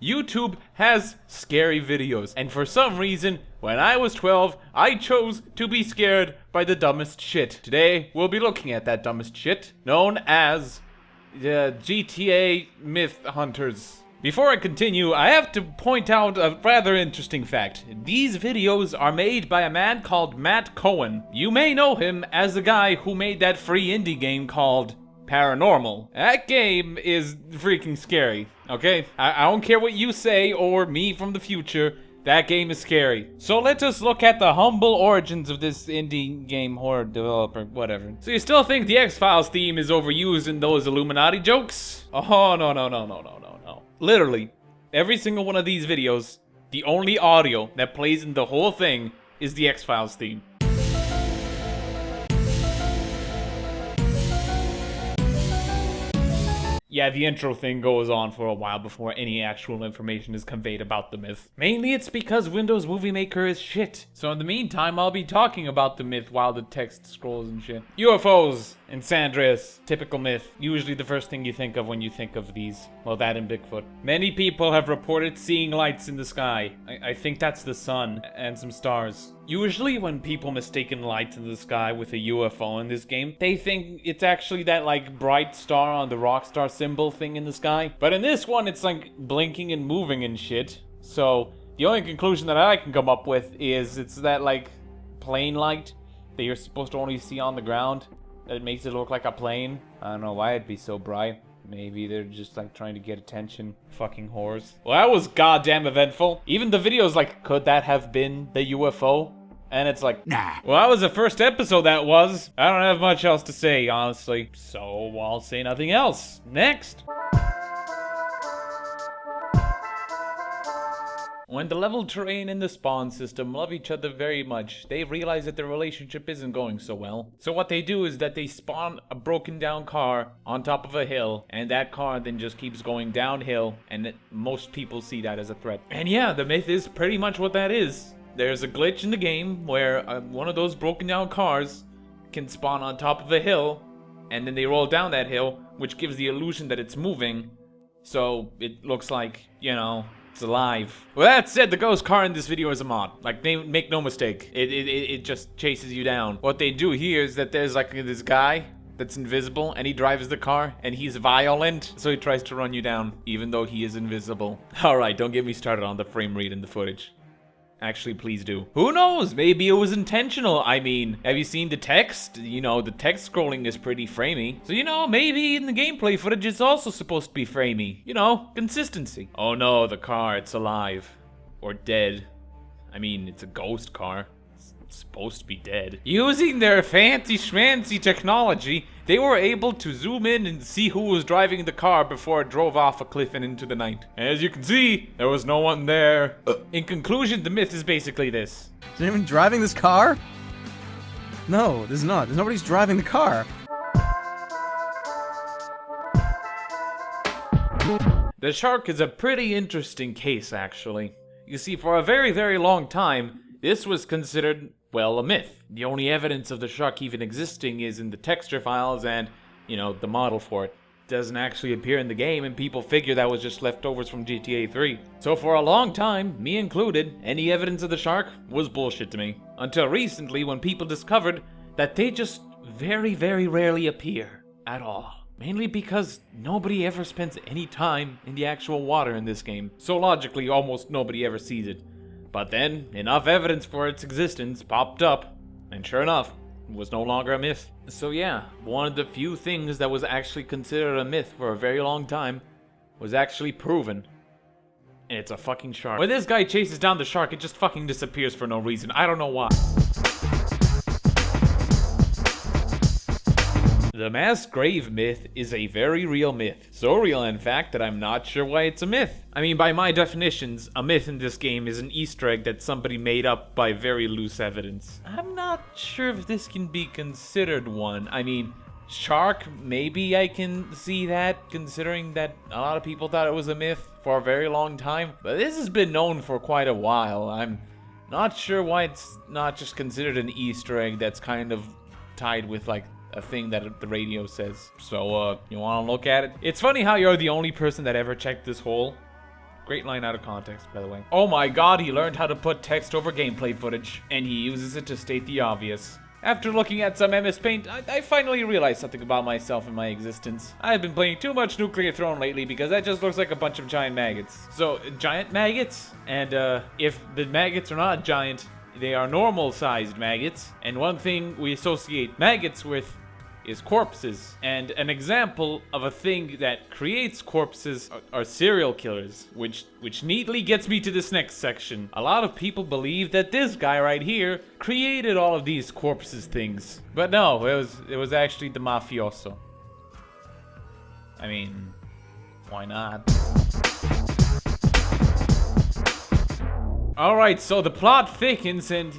YouTube has scary videos, and for some reason, when I was 12, I chose to be scared by the dumbest shit. Today, we'll be looking at that dumbest shit, known as the GTA Myth Hunters. Before I continue, I have to point out a rather interesting fact. These videos are made by a man called Matt Cohen. You may know him as the guy who made that free indie game called Paranormal. That game is freaking scary, okay? I don't care what you say or me from the future, that game is scary. So let us look at the humble origins of this indie game horror developer, whatever. So you still think the X-Files theme is overused in those Illuminati jokes? Oh, no. Literally, every single one of these videos, the only audio that plays in the whole thing is the X-Files theme. Yeah, the intro thing goes on for a while before any actual information is conveyed about the myth. Mainly it's because Windows Movie Maker is shit. So in the meantime, I'll be talking about the myth while the text scrolls and shit. UFOs in San Andreas, typical myth. Usually the first thing you think of when you think of these. Well, that and Bigfoot. Many people have reported seeing lights in the sky. I think that's the sun and some stars. Usually when people mistaken lights in the sky with a UFO in this game, they think it's actually that like bright star on the rockstar symbol thing in the sky. But in this one, it's like blinking and moving and shit. So the only conclusion that I can come up with is it's that like plane light that you're supposed to only see on the ground. That it makes it look like a plane. I don't know why it'd be so bright. Maybe they're just like trying to get attention. Fucking whores. Well, that was goddamn eventful. Even the video's like, could that have been the UFO? And it's like, nah. Well, that was the first episode that was. I don't have much else to say, honestly. So I'll say nothing else. Next. When the level terrain and the spawn system love each other very much, they realize that their relationship isn't going so well. So what they do is that they spawn a broken down car on top of a hill, and that car then just keeps going downhill, and most people see that as a threat. And yeah, the myth is pretty much what that is. There's a glitch in the game where one of those broken down cars can spawn on top of a hill, and then they roll down that hill, which gives the illusion that it's moving. So it looks like, you know, it's alive. Well, that said, the ghost car in this video is a mod. Like, they make no mistake. It just chases you down. What they do here is that there's like this guy that's invisible, and he drives the car, and he's violent, so he tries to run you down, even though he is invisible. Alright, don't get me started on the frame rate in the footage. Actually, please do. Who knows? Maybe it was intentional. I mean, have you seen the text? You know, the text scrolling is pretty framey. So, you know, maybe in the gameplay footage it's also supposed to be framey. You know, consistency. Oh no, the car, it's alive. Or dead. I mean, it's a ghost car. It's supposed to be dead. Using their fancy schmancy technology, they were able to zoom in and see who was driving the car before it drove off a cliff and into the night. As you can see, there was no one there. In conclusion, the myth is basically this. Is anyone driving this car? No, there's not. There's nobody's driving the car. The shark is a pretty interesting case, actually. You see, for a very, very long time, this was considered, well, a myth. The only evidence of the shark even existing is in the texture files and, you know, the model for it. It doesn't actually appear in the game, and people figure that was just leftovers from GTA 3. So for a long time, me included, any evidence of the shark was bullshit to me. Until recently, when people discovered that they just very, very rarely appear at all. Mainly because nobody ever spends any time in the actual water in this game. So logically, almost nobody ever sees it. But then, enough evidence for its existence popped up, and sure enough, it was no longer a myth. So yeah, one of the few things that was actually considered a myth for a very long time was actually proven. And it's a fucking shark. When this guy chases down the shark, it just fucking disappears for no reason. I don't know why. The mass grave myth is a very real myth. So real, in fact, that I'm not sure why it's a myth. I mean, by my definitions, a myth in this game is an Easter egg that somebody made up by very loose evidence. I'm not sure if this can be considered one. I mean, shark, maybe I can see that, considering that a lot of people thought it was a myth for a very long time. But this has been known for quite a while. I'm not sure why it's not just considered an Easter egg that's kind of tied with, like, a thing that the radio says. So, you wanna look at it? It's funny how you're the only person that ever checked this hole. Great line out of context, by the way. Oh my god, he learned how to put text over gameplay footage, and he uses it to state the obvious. After looking at some MS Paint, I finally realized something about myself and my existence. I've been playing too much Nuclear Throne lately because that just looks like a bunch of giant maggots. So, giant maggots? And if the maggots are not giant, they are normal-sized maggots. And one thing we associate maggots with is corpses. And an example of a thing that creates corpses are serial killers, which neatly gets me to this next section. A lot of people believe that this guy right here created all of these corpses things. But no, it was actually the mafioso. I mean, why not? Alright, so the plot thickens, and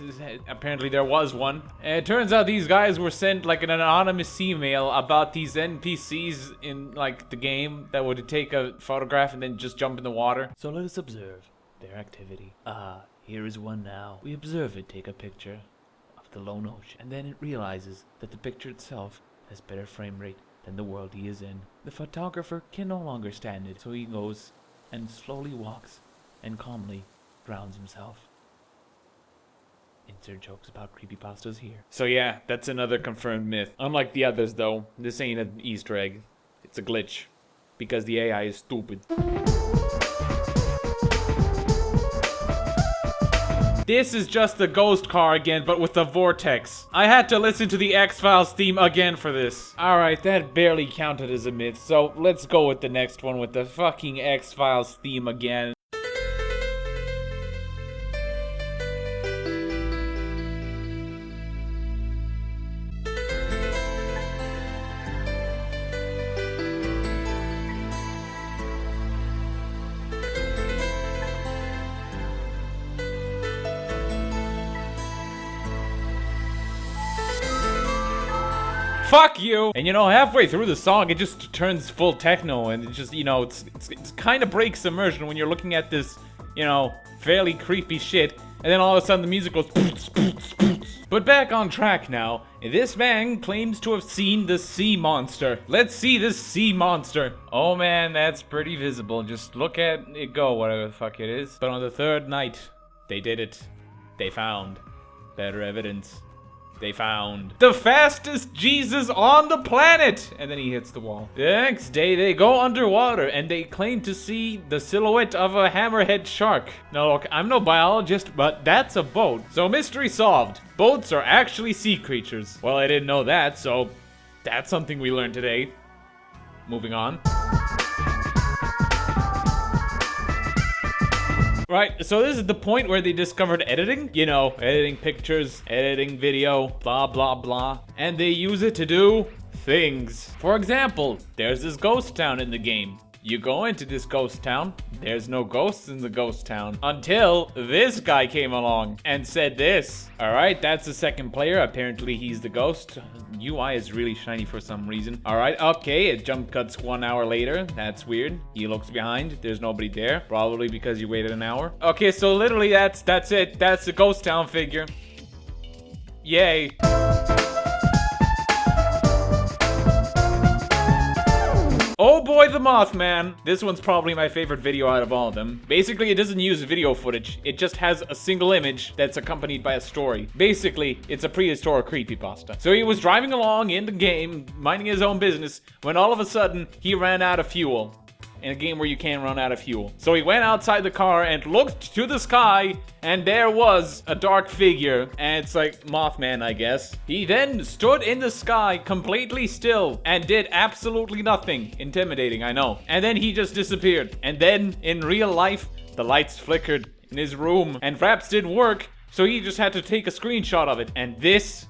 apparently there was one. And it turns out these guys were sent like an anonymous email about these NPCs in like the game that would take a photograph and then just jump in the water. So let us observe their activity. Here is one now. We observe it take a picture of the lone ocean, and then it realizes that the picture itself has better frame rate than the world he is in. The photographer can no longer stand it, so he goes and slowly walks and calmly drowns himself. Insert jokes about creepypastas here. So yeah, that's another confirmed myth. Unlike the others though, this ain't an Easter egg. It's a glitch. Because the AI is stupid. This is just the ghost car again, but with the vortex. I had to listen to the X-Files theme again for this. Alright, that barely counted as a myth, so let's go with the next one with the fucking X-Files theme again. Fuck you! And you know, halfway through the song, it just turns full techno, and it just, you know, it's kind of breaks immersion when you're looking at this, you know, fairly creepy shit, and then all of a sudden the music goes. But back on track now, this man claims to have seen the sea monster. Let's see this sea monster. Oh man, that's pretty visible. Just look at it go, whatever the fuck it is. But on the third night, they did it. They found better evidence. They found the fastest Jesus on the planet! And then he hits the wall. The next day, they go underwater and they claim to see the silhouette of a hammerhead shark. Now look, I'm no biologist, but that's a boat. So mystery solved. Boats are actually sea creatures. Well, I didn't know that, so that's something we learned today. Moving on. Right, so this is the point where they discovered editing. You know, editing pictures, editing video, blah, blah, blah. And they use it to do things. For example, there's this ghost town in the game. You go into this ghost town, there's no ghosts in the ghost town. Until this guy came along and said this. Alright, that's the second player. Apparently he's the ghost. UI is really shiny for some reason. Alright, okay, it jump cuts 1 hour later. That's weird. He looks behind. There's nobody there. Probably because you waited an hour. Okay, so literally that's it. That's the ghost town figure. Yay. Oh boy, the Mothman. This one's probably my favorite video out of all of them. Basically, it doesn't use video footage. It just has a single image that's accompanied by a story. Basically, it's a prehistoric creepypasta. So he was driving along in the game, minding his own business, when all of a sudden, he ran out of fuel. In a game where you can't run out of fuel. So he went outside the car and looked to the sky, and there was a dark figure, and it's like Mothman, I guess. He then stood in the sky completely still and did absolutely nothing. Intimidating, I know. And then he just disappeared. And then in real life, the lights flickered in his room and Fraps didn't work, so he just had to take a screenshot of it. And this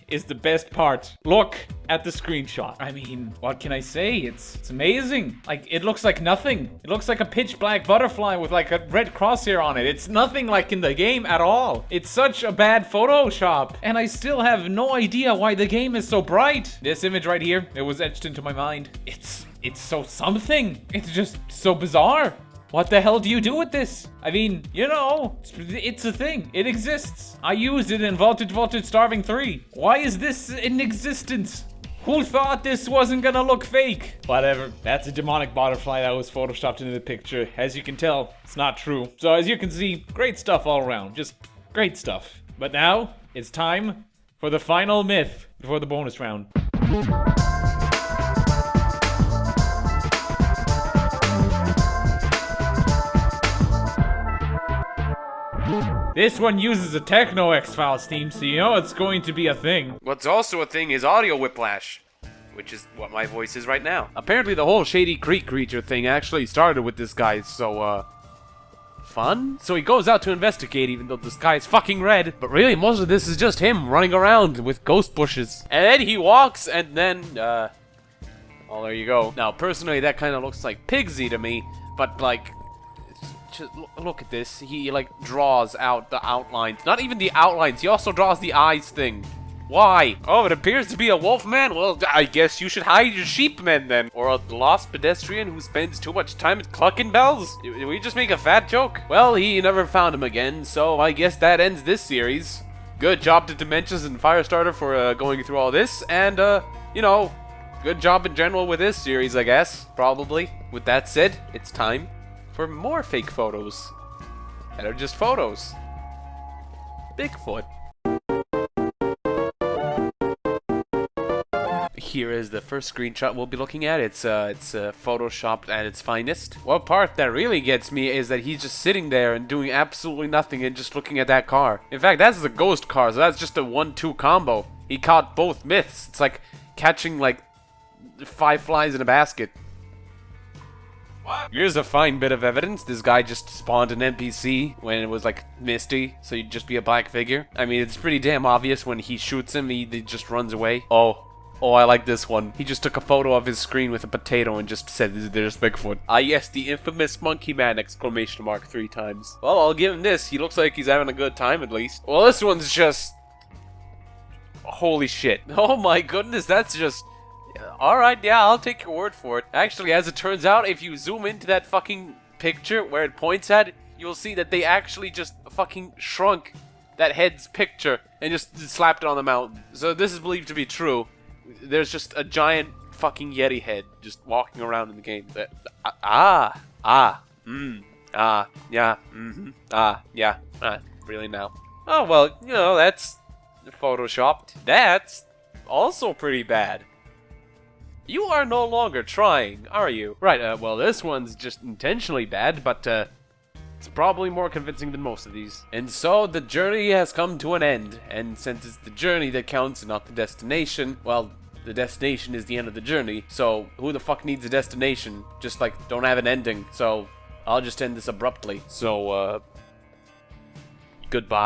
is the best part. Look at the screenshot. I mean, what can I say? It's amazing. Like, it looks like nothing. It looks like a pitch black butterfly with like a red crosshair on it. It's nothing like in the game at all. It's such a bad Photoshop. And I still have no idea why the game is so bright. This image right here, it was etched into my mind. It's so something. It's just so bizarre. What the hell do you do with this? I mean, you know, it's a thing. It exists. I used it in Vaulted Starving 3. Why is this in existence? Who thought this wasn't gonna look fake? Whatever, that's a demonic butterfly that was photoshopped into the picture. As you can tell, it's not true. So as you can see, great stuff all around, just great stuff. But now, it's time for the final myth before the bonus round. This one uses a Techno X-Files theme, so you know it's going to be a thing. What's also a thing is audio whiplash, which is what my voice is right now. Apparently the whole Shady Creek creature thing actually started with this guy, so, fun? So he goes out to investigate even though the sky is fucking red. But really, most of this is just him running around with ghost bushes. And then he walks, and then, oh, there you go. Now, personally, that kind of looks like Pigsy to me, but, like, just look at this. He, like, draws out the outlines. Not even the outlines, he also draws the eyes thing. Why? Oh, it appears to be a wolfman? Well, I guess you should hide your sheepmen then. Or a lost pedestrian who spends too much time at clucking bells? Did we just make a fat joke? Well, he never found him again, so I guess that ends this series. Good job to Dementias and Firestarter for going through all this, and, you know, good job in general with this series, I guess. Probably. With that said, it's time for more fake photos that are just photos. Bigfoot. Here is the first screenshot we'll be looking at. It's photoshopped at its finest. One part that really gets me is that he's just sitting there and doing absolutely nothing and just looking at that car. In fact, that's the ghost car, so that's just a 1-2 combo. He caught both myths. It's like catching like 5 flies in a basket. What? Here's a fine bit of evidence. This guy just spawned an NPC when it was like misty, so you'd just be a black figure. I mean, it's pretty damn obvious when he shoots him, he just runs away. Oh, I like this one. He just took a photo of his screen with a potato and just said, "There's Bigfoot." Ah, yes, the infamous monkey man! Exclamation mark 3 times. Well, I'll give him this. He looks like he's having a good time at least. Well, this one's just... holy shit. Oh my goodness, that's just... Alright, yeah, I'll take your word for it. Actually, as it turns out, if you zoom into that fucking picture where it points at, you'll see that they actually just fucking shrunk that head's picture and just slapped it on the mountain. So this is believed to be true. There's just a giant fucking Yeti head just walking around in the game. Really now. Oh, well, you know, that's photoshopped. That's also pretty bad. You are no longer trying, are you? Right, well, this one's just intentionally bad, but, it's probably more convincing than most of these. And so, the journey has come to an end, and since it's the journey that counts and not the destination, well, the destination is the end of the journey, so who the fuck needs a destination? Just, like, don't have an ending, so I'll just end this abruptly. So, goodbye.